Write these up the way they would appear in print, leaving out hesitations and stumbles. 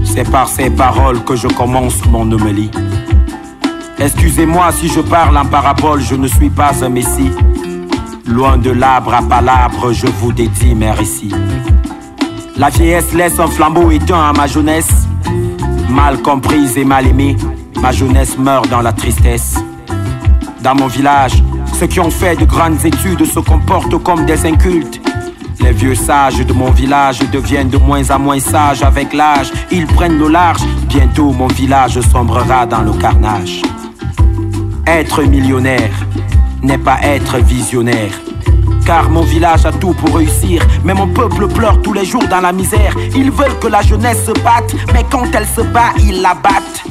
C'est par ces paroles que je commence mon homélie. Excusez-moi si je parle en parabole, je ne suis pas un messie. Loin de l'arbre à palabre, je vous dédie mes récits. La vieillesse laisse un flambeau éteint à ma jeunesse. Mal comprise et mal aimée, ma jeunesse meurt dans la tristesse. Dans mon village, ceux qui ont fait de grandes études se comportent comme des incultes. Les vieux sages de mon village deviennent de moins en moins sages avec l'âge. Ils prennent le large, bientôt mon village sombrera dans le carnage. Être millionnaire n'est pas être visionnaire. Car mon village a tout pour réussir, mais mon peuple pleure tous les jours dans la misère. Ils veulent que la jeunesse se batte, mais quand elle se bat, ils la battent.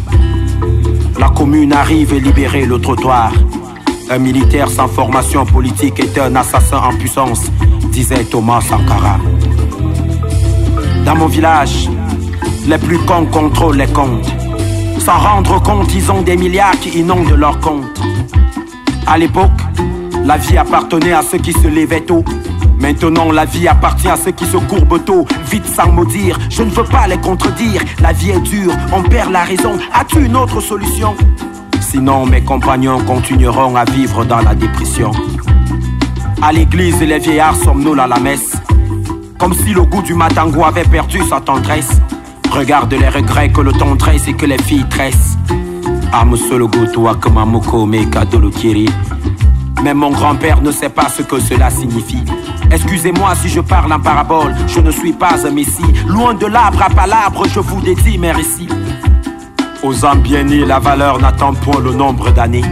La commune arrive et libérer le trottoir. Un militaire sans formation politique est un assassin en puissance, disait Thomas Sankara. Dans mon village, les plus cons contrôlent les comptes. Sans rendre compte, ils ont des milliards qui inondent leurs comptes. À l'époque, la vie appartenait à ceux qui se levaient tôt. Maintenant, la vie appartient à ceux qui se courbent tôt. Vite sans maudire, je ne veux pas les contredire. La vie est dure, on perd la raison. As-tu une autre solution? Sinon, mes compagnons continueront à vivre dans la dépression. À l'église, les vieillards somnolent à la messe, comme si le goût du matango avait perdu sa tendresse. Regarde les regrets que le temps tresse et que les filles tressent. Mais mon grand-père ne sait pas ce que cela signifie. Excusez-moi si je parle en parabole, je ne suis pas un messie. Loin de l'arbre à palabre, je vous dédie mes récits. Aux âmes bien nées, la valeur n'attend point le nombre d'années.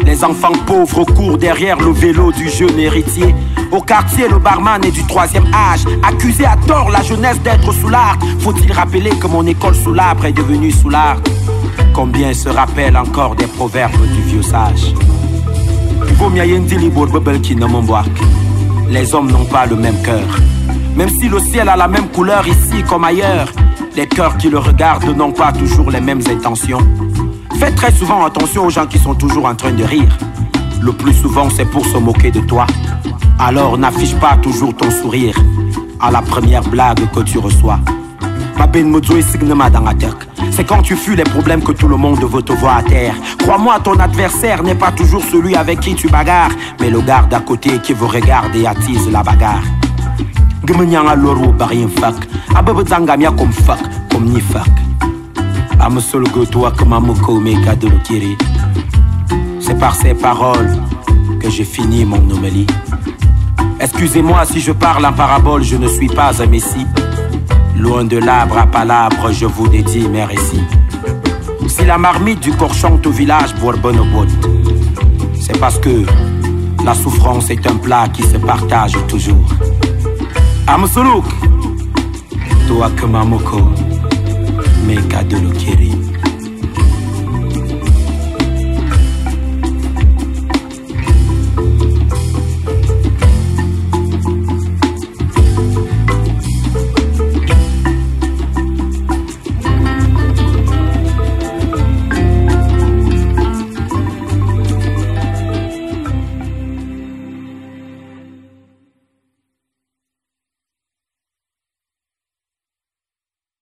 Les enfants pauvres courent derrière le vélo du jeune héritier. Au quartier, le barman est du 3e âge. Accusé à tort la jeunesse d'être soulard. Faut-il rappeler que mon école sous l'arbre est devenue soularde? Combien se rappellent encore des proverbes du vieux sage? Les hommes n'ont pas le même cœur. Même si le ciel a la même couleur ici comme ailleurs, les cœurs qui le regardent n'ont pas toujours les mêmes intentions. Fais très souvent attention aux gens qui sont toujours en train de rire. Le plus souvent c'est pour se moquer de toi. Alors n'affiche pas toujours ton sourire à la première blague que tu reçois. C'est quand tu fuis les problèmes que tout le monde veut te voir à terre. Crois-moi, ton adversaire n'est pas toujours celui avec qui tu bagarres, mais le garde à côté qui vous regarde et attise la bagarre. C'est par ces paroles que j'ai fini mon homélie. Excusez-moi si je parle en parabole, je ne suis pas un messie. Loin de l'arbre à palabre, je vous dédie mes récits. Si la marmite du corps chante au village, c'est parce que la souffrance est un plat qui se partage toujours. Amsuluk, toi que mamoko, meka de l'okiri.